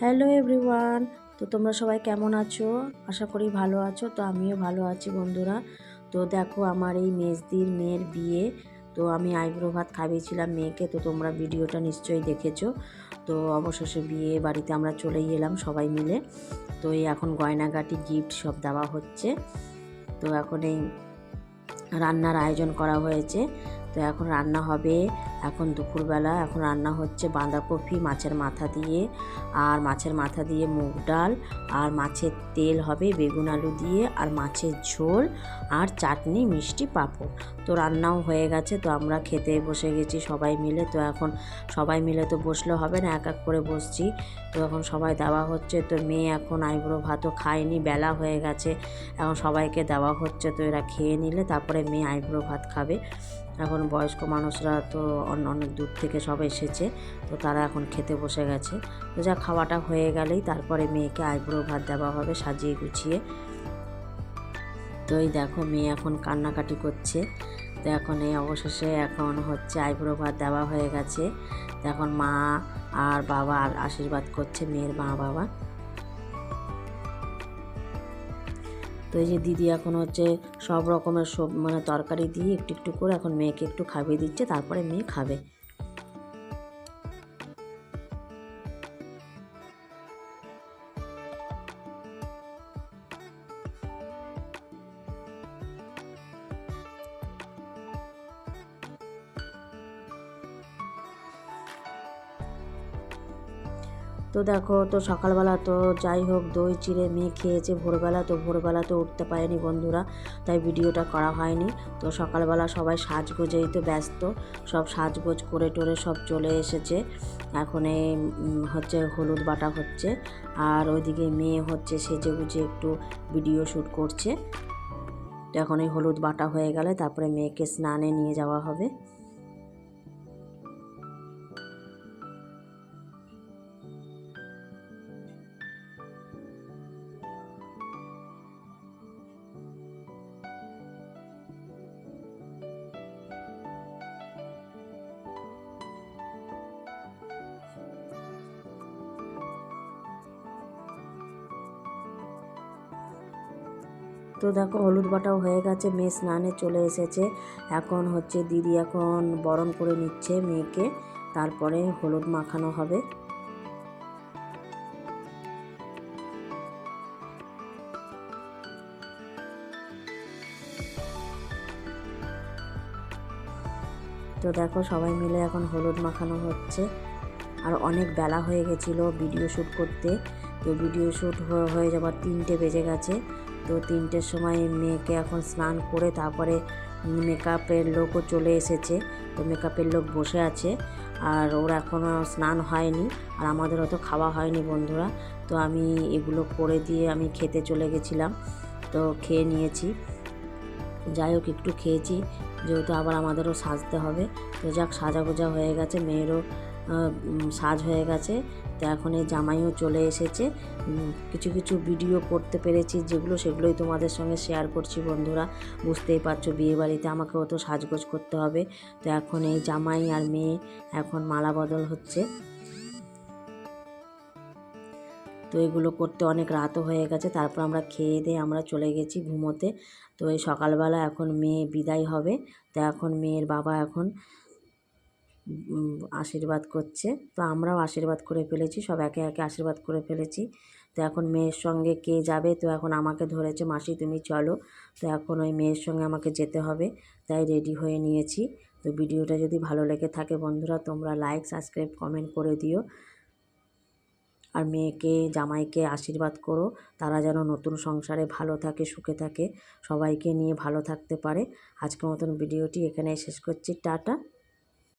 Hello everyone. তো তোমরা সবাই কেমন আছো? আশা করি ভালো আছো। তো আমিও ভালো আছি বন্ধুরা। তো দেখো আমার এই মেজদির মেয়ের বিয়ে। তো আমি আইব্রো ভাত খাইয়েছিলাম মেয়েকে। তো তোমরা ভিডিওটা নিশ্চয়ই দেখেছো। তো অবশেষে বিয়ে বাড়িতে আমরা চলেই এলাম সবাই মিলে। তো এই এখন গয়নাগাটি গিফট সব দেওয়া হচ্ছে। তো এখন এই রান্নার আয়োজন করা হয়েছে। তো এখন রান্না হবে, এখন দুপুরবেলা এখন রান্না হচ্ছে বাঁধাকপি মাছের মাথা দিয়ে, আর মাছের মাথা দিয়ে মুগ ডাল, আর মাছের তেল হবে বেগুন আলু দিয়ে, আর মাছের ঝোল, আর চাটনি মিষ্টি পাঁপড়। তো রান্নাও হয়ে গেছে। তো আমরা খেতে বসে গেছি সবাই মিলে। তো এখন সবাই মিলে তো বসলে হবে না, এক এক করে বসছি। তো এখন সবাই দেওয়া হচ্ছে। তো মেয়ে এখন আইব্রো ভাতও খায়নি, বেলা হয়ে গেছে, এখন সবাইকে দেওয়া হচ্ছে। তো এরা খেয়ে নিলে তারপরে মেয়ে আইব্রো ভাত খাবে। এখন বয়স্ক মানুষরা তো অনেক দূর থেকে সব এসেছে, তো তারা এখন খেতে বসে গেছে। তো যা খাওয়াটা হয়ে গেলেই তারপরে মেয়েকে আইব্রো ভাত দেওয়া হবে সাজিয়ে গুছিয়ে। তো এই দেখো মেয়ে এখন কান্নাকাটি করছে। তো এখন এই অবশেষে এখন হচ্ছে আইব্রো ভাত দেওয়া হয়ে গেছে। তো এখন মা আর বাবা আশীর্বাদ করছে মেয়ের মা বাবা। তো এই যে দিদি এখন হচ্ছে সব রকমের তরকারি দিয়ে একটু একটু করে এখন মেয়েকে একটু খাইয়ে দিচ্ছে, তারপরে মেয়ে খাবে। তো দেখো, তো সকালবেলা তো যাই হোক দই চিড়ে মেয়ে খেয়েছে ভোরবেলা। তো ভোরবেলা তো উঠতে পারেনি বন্ধুরা, তাই ভিডিওটা করা হয়নি। তো সকালবেলা সবাই সাজগোজেই তো ব্যস্ত, সব সাজগোজ করে টোরে সব চলে এসেছে। এখন এই হচ্ছে হলুদ বাটা হচ্ছে, আর ওইদিকে মেয়ে হচ্ছে সেজে গুজে একটু ভিডিও শ্যুট করছে। তো এখন এই হলুদ বাটা হয়ে গেলে তারপরে মেয়েকে স্নানে নিয়ে যাওয়া হবে। তো দেখো হলুদ বাটাও হয়ে গেছে, মেয়ে স্নানে চলে এসেছে। এখন হচ্ছে দিদি এখন বরণ করে নিচ্ছে মেয়েকে, তারপরে হলুদ মাখানো হবে। তো দেখো সবাই মিলে এখন হলুদ মাখানো হচ্ছে। আর অনেক বেলা হয়ে গেছিলো ভিডিও শ্যুট করতে। তো ভিডিও শ্যুট হয়ে যাবার 3টে বেজে গেছে। তো 3টের সময় মেয়েকে এখন স্নান করে তারপরে মেকআপের লোকও চলে এসেছে। তো মেকআপের লোক বসে আছে, আর ওরা এখনও স্নান হয়নি, আর আমাদের অত খাওয়া হয়নি বন্ধুরা। তো আমি এগুলো করে দিয়ে আমি খেতে চলে গেছিলাম। তো খেয়ে নিয়েছি, যাই হোক একটু খেয়েছি, যেহেতু আবার আমাদেরও সাজতে হবে। তো যাক সাজাগোজা হয়ে গেছে, মেয়েরও সাজ হয়ে গেছে। তো এখন এই জামাইও চলে এসেছে। কিছু কিছু ভিডিও করতে পেরেছি যেগুলো, সেগুলোই তোমাদের সঙ্গে শেয়ার করছি বন্ধুরা। বুঝতেই পারছো বিয়েবাড়িতে আমাকেও তো সাজগোজ করতে হবে। তো এখন এই জামাই আর মেয়ে এখন মালা বদল হচ্ছে। তো এগুলো করতে অনেক রাতও হয়ে গেছে। তারপর আমরা খেয়ে দিয়ে আমরা চলে গেছি ঘুমোতে। তো এই সকালবেলা এখন মেয়ে বিদায় হবে। তো এখন মেয়ের বাবা এখন আশীর্বাদ করছে। তো আমরাও আশীর্বাদ করে ফেলেছি, সব একে একে আশীর্বাদ করে ফেলেছি। তো এখন মেয়ের সঙ্গে কে যাবে, তো এখন আমাকে ধরেছে মাসি তুমি চলো। তো এখন ওই মেয়ের সঙ্গে আমাকে যেতে হবে, তাই রেডি হয়ে নিয়েছি। তো ভিডিওটা যদি ভালো লেগে থাকে বন্ধুরা তোমরা লাইক সাবস্ক্রাইব কমেন্ট করে দিও। আর মেয়েকে জামাইকে আশীর্বাদ করো, তারা যেন নতুন সংসারে ভালো থাকে, সুখে থাকে, সবাইকে নিয়ে ভালো থাকতে পারে। আজকের মতন ভিডিওটি এখানে শেষ করছি। টাটা।